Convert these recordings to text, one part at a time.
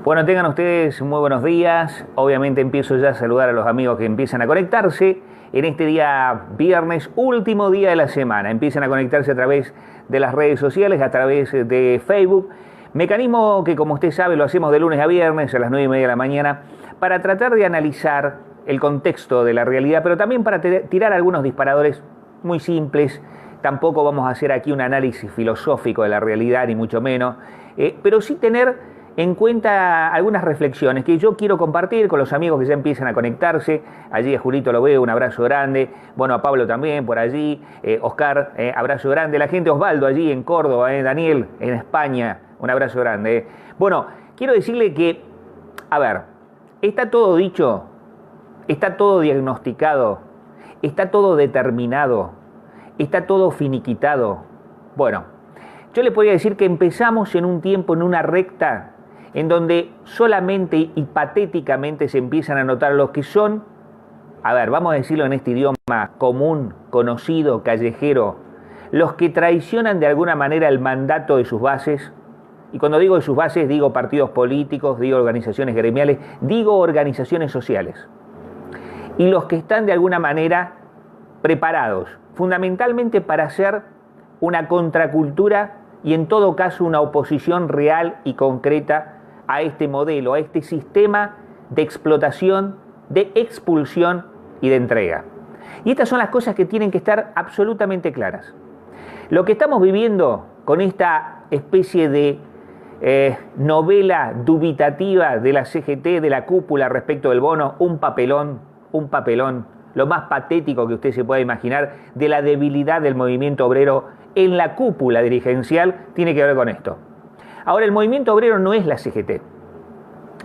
Bueno, tengan ustedes muy buenos días. Obviamente empiezo ya a saludar a los amigos que empiezan a conectarse en este día viernes, último día de la semana. Empiezan a conectarse a través de las redes sociales, a través de Facebook. Mecanismo que, como usted sabe, lo hacemos de lunes a viernes a las 9:30 de la mañana para tratar de analizar el contexto de la realidad, pero también para tirar algunos disparadores muy simples. Tampoco vamos a hacer aquí un análisis filosófico de la realidad, ni mucho menos, pero sí tener en cuenta algunas reflexiones que yo quiero compartir con los amigos que ya empiezan a conectarse. Allí a Julito lo veo, un abrazo grande. Bueno, a Pablo también por allí. Oscar, abrazo grande. La gente, Osvaldo allí en Córdoba, Daniel en España, un abrazo grande. Bueno, quiero decirle que, a ver, está todo dicho, está todo diagnosticado, está todo determinado, está todo finiquitado. Bueno, yo le podría decir que empezamos en un tiempo, en una recta, en donde solamente y patéticamente se empiezan a notar los que son, a ver, vamos a decirlo en este idioma común, conocido, callejero, los que traicionan de alguna manera el mandato de sus bases. Y cuando digo de sus bases, digo partidos políticos, digo organizaciones gremiales, digo organizaciones sociales. Y los que están de alguna manera preparados, fundamentalmente para hacer una contracultura y en todo caso una oposición real y concreta a este modelo, a este sistema de explotación, de expulsión y de entrega. Y estas son las cosas que tienen que estar absolutamente claras. Lo que estamos viviendo con esta especie de novela dubitativa de la CGT, de la cúpula respecto del bono, un papelón, lo más patético que usted se pueda imaginar de la debilidad del movimiento obrero en la cúpula dirigencial, tiene que ver con esto. Ahora, el movimiento obrero no es la CGT.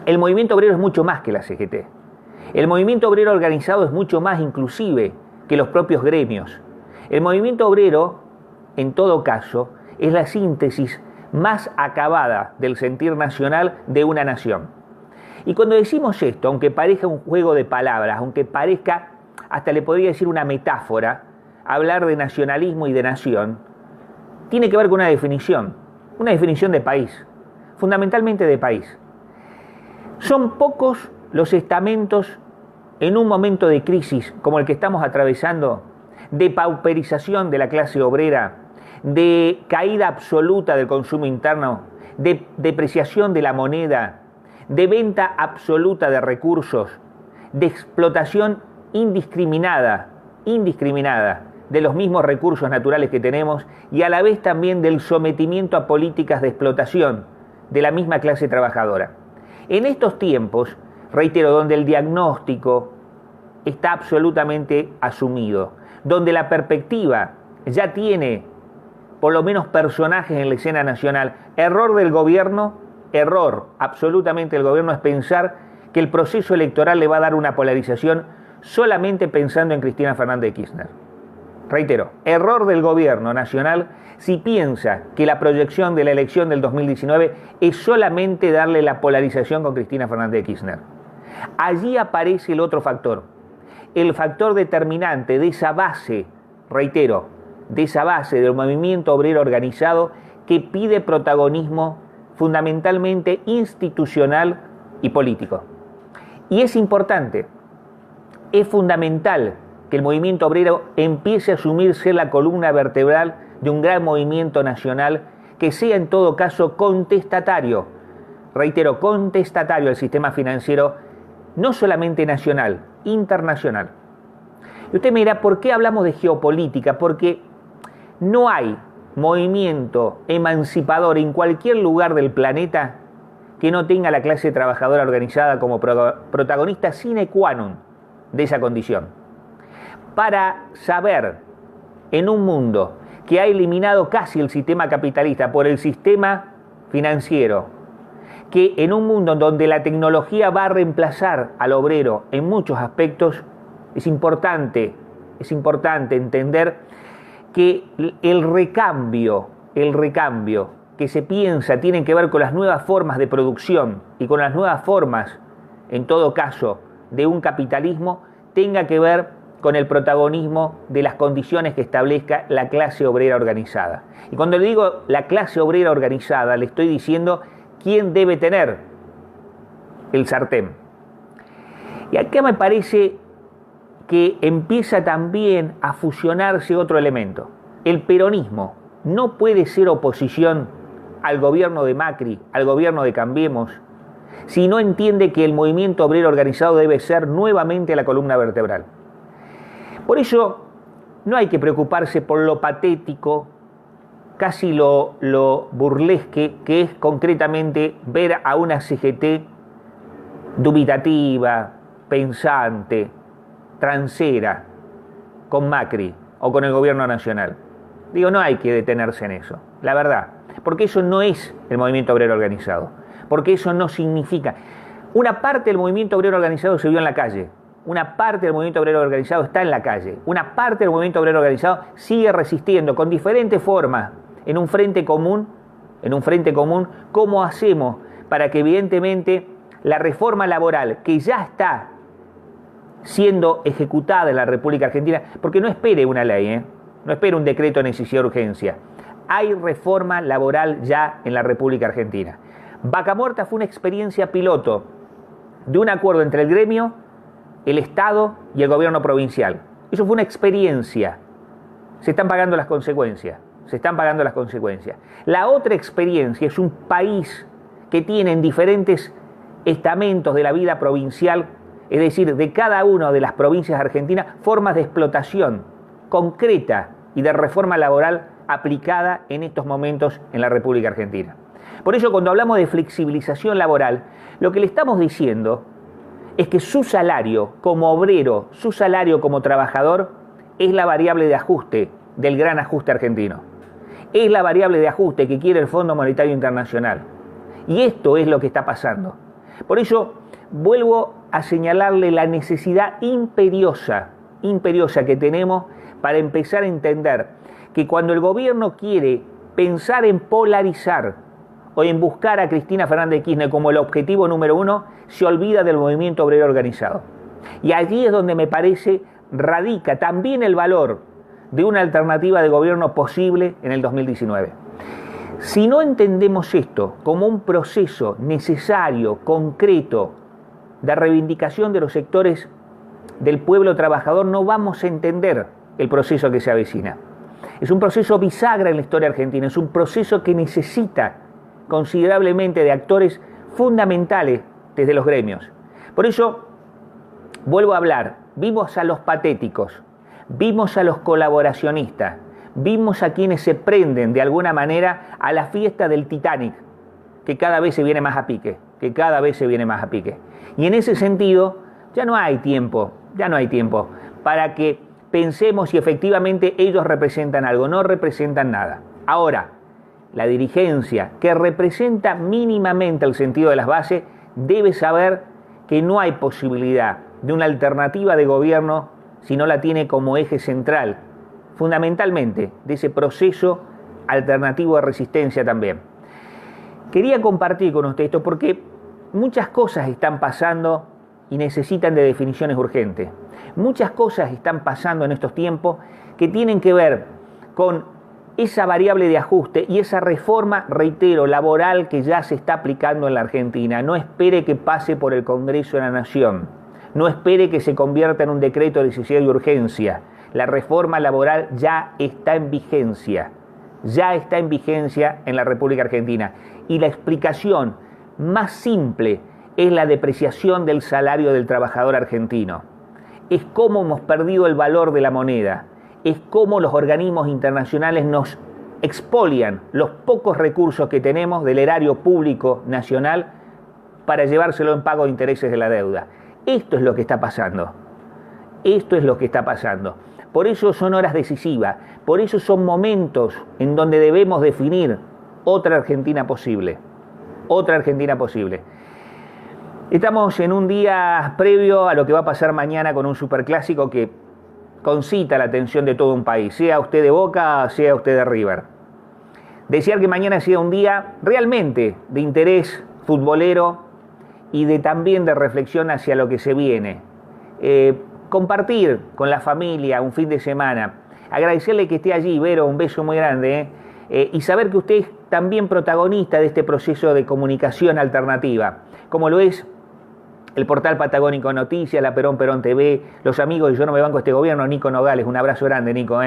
El movimiento obrero es mucho más que la CGT. El movimiento obrero organizado es mucho más inclusive que los propios gremios. El movimiento obrero, en todo caso, es la síntesis más acabada del sentir nacional de una nación. Y cuando decimos esto, aunque parezca un juego de palabras, aunque parezca, hasta le podría decir una metáfora, hablar de nacionalismo y de nación, tiene que ver con una definición de país, fundamentalmente de país. Son pocos los estamentos en un momento de crisis como el que estamos atravesando, de pauperización de la clase obrera, de caída absoluta del consumo interno, de depreciación de la moneda, de venta absoluta de recursos, de explotación indiscriminada de los mismos recursos naturales que tenemos y a la vez también del sometimiento a políticas de explotación de la misma clase trabajadora. En estos tiempos, reitero, donde el diagnóstico está absolutamente asumido, donde la perspectiva ya tiene por lo menos personajes en la escena nacional, error del gobierno, error absolutamente del gobierno es pensar que el proceso electoral le va a dar una polarización solamente pensando en Cristina Fernández de Kirchner. Reitero, error del gobierno nacional si piensa que la proyección de la elección del 2019 es solamente darle la polarización con Cristina Fernández de Kirchner. Allí aparece el otro factor, el factor determinante de esa base, reitero, de esa base del movimiento obrero organizado que pide protagonismo fundamentalmente institucional y político. Y es importante, es fundamental que el movimiento obrero empiece a asumirse la columna vertebral de un gran movimiento nacional que sea en todo caso contestatario, reitero, contestatario al sistema financiero, no solamente nacional, internacional. Y usted me dirá, ¿por qué hablamos de geopolítica? Porque no hay movimiento emancipador en cualquier lugar del planeta que no tenga a la clase trabajadora organizada como protagonista sine qua non de esa condición. Para saber, en un mundo que ha eliminado casi el sistema capitalista por el sistema financiero, que en un mundo donde la tecnología va a reemplazar al obrero en muchos aspectos, es importante entender que el recambio que se piensa tiene que ver con las nuevas formas de producción y con las nuevas formas, en todo caso, de un capitalismo, tenga que ver con el protagonismo de las condiciones que establezca la clase obrera organizada. Y cuando le digo la clase obrera organizada, le estoy diciendo quién debe tener el sartén. Y acá me parece que empieza también a fusionarse otro elemento. El peronismo no puede ser oposición al gobierno de Macri, al gobierno de Cambiemos, si no entiende que el movimiento obrero organizado debe ser nuevamente la columna vertebral. Por eso no hay que preocuparse por lo patético, casi lo burlesque que es concretamente ver a una CGT dubitativa, pensante, transera con Macri o con el gobierno nacional. Digo, no hay que detenerse en eso, la verdad, porque eso no es el movimiento obrero organizado, porque eso no significa. Una parte del movimiento obrero organizado se vio en la calle, una parte del movimiento obrero organizado está en la calle, una parte del movimiento obrero organizado sigue resistiendo con diferentes formas en un frente común, ¿cómo hacemos para que evidentemente la reforma laboral que ya está siendo ejecutada en la República Argentina, porque no espere una ley, no espere un decreto de necesidad de urgencia, hay reforma laboral ya en la República Argentina. Vaca Muerta fue una experiencia piloto de un acuerdo entre el gremio, el Estado y el gobierno provincial. Eso fue una experiencia. Se están pagando las consecuencias. La otra experiencia es un país que tiene en diferentes estamentos de la vida provincial, es decir, de cada una de las provincias argentinas, formas de explotación concreta y de reforma laboral aplicada en estos momentos en la República Argentina. Por eso, cuando hablamos de flexibilización laboral, lo que le estamos diciendo es que su salario como obrero, su salario como trabajador, es la variable de ajuste del gran ajuste argentino. Es la variable de ajuste que quiere el Fondo Monetario Internacional. Y esto es lo que está pasando. Por eso, vuelvo a señalarle la necesidad imperiosa que tenemos para empezar a entender que cuando el gobierno quiere pensar en polarizar o en buscar a Cristina Fernández de Kirchner como el objetivo número uno, se olvida del movimiento obrero organizado. Y allí es donde me parece radica también el valor de una alternativa de gobierno posible en el 2019. Si no entendemos esto como un proceso necesario, concreto, de reivindicación de los sectores del pueblo trabajador, no vamos a entender el proceso que se avecina. Es un proceso bisagra en la historia argentina, es un proceso que necesita considerablemente de actores fundamentales desde los gremios. Por eso, vuelvo a hablar, vimos a los patéticos, vimos a los colaboracionistas, vimos a quienes se prenden de alguna manera a la fiesta del Titanic, que cada vez se viene más a pique, Y en ese sentido, ya no hay tiempo para que pensemos si efectivamente ellos representan algo, no representan nada. Ahora, la dirigencia que representa mínimamente el sentido de las bases debe saber que no hay posibilidad de una alternativa de gobierno si no la tiene como eje central, fundamentalmente, de ese proceso alternativo de resistencia también. Quería compartir con usted esto porque muchas cosas están pasando y necesitan de definiciones urgentes. Muchas cosas están pasando en estos tiempos que tienen que ver con esa variable de ajuste y esa reforma, reitero, laboral que ya se está aplicando en la Argentina. No espere que pase por el Congreso de la Nación. No espere que se convierta en un decreto de necesidad y urgencia. La reforma laboral ya está en vigencia. En la República Argentina. Y la explicación más simple es la depreciación del salario del trabajador argentino. Es cómo hemos perdido el valor de la moneda. Es cómo los organismos internacionales nos expolian los pocos recursos que tenemos del erario público nacional para llevárselo en pago de intereses de la deuda. Esto es lo que está pasando. Por eso son horas decisivas, por eso son momentos en donde debemos definir otra Argentina posible. Estamos en un día previo a lo que va a pasar mañana con un superclásico que concita la atención de todo un país, sea usted de Boca, sea usted de River. Desear que mañana sea un día realmente de interés futbolero y también de reflexión hacia lo que se viene. Compartir con la familia un fin de semana, agradecerle que esté allí, Vero, un beso muy grande, y saber que usted es también protagonista de este proceso de comunicación alternativa, como lo es el portal Patagónico Noticias, la Perón Perón TV, los amigos de Yo No Me Banco Este Gobierno, Nico Nogales, un abrazo grande, Nico,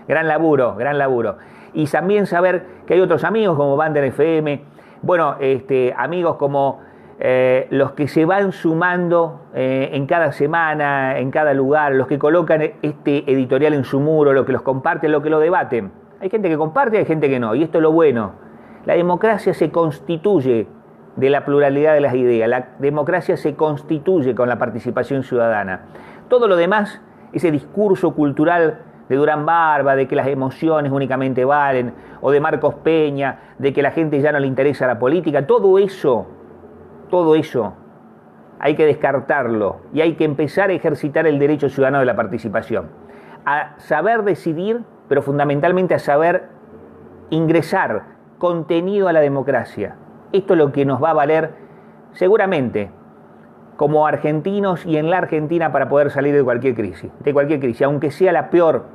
gran laburo, gran laburo. Y también saber que hay otros amigos como Bander FM, bueno, amigos como los que se van sumando en cada semana, en cada lugar, los que colocan este editorial en su muro, los que los comparten, los que lo debaten. Hay gente que comparte y hay gente que no, y esto es lo bueno. La democracia se constituye de la pluralidad de las ideas, la democracia se constituye con la participación ciudadana. Todo lo demás, ese discurso cultural de Durán Barba, de que las emociones únicamente valen, o de Marcos Peña, de que a la gente ya no le interesa la política, todo eso hay que descartarlo y hay que empezar a ejercitar el derecho ciudadano de la participación, a saber decidir, pero fundamentalmente a saber ingresar contenido a la democracia. Esto es lo que nos va a valer seguramente como argentinos y en la Argentina para poder salir de cualquier crisis, aunque sea la peor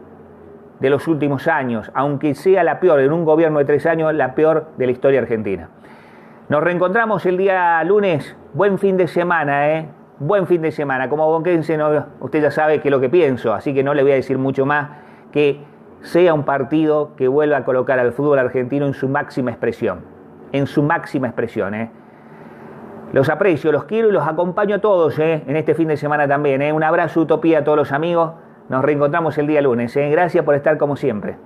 de los últimos años, aunque sea la peor en un gobierno de 3 años, la peor de la historia argentina. Nos reencontramos el día lunes. Buen fin de semana, buen fin de semana. Como boquense, usted ya sabe que es lo que pienso, así que no le voy a decir mucho más, que sea un partido que vuelva a colocar al fútbol argentino en su máxima expresión. Los aprecio, los quiero y los acompaño a todos en este fin de semana también. Un abrazo, Utopía, a todos los amigos. Nos reencontramos el día lunes. Gracias por estar como siempre.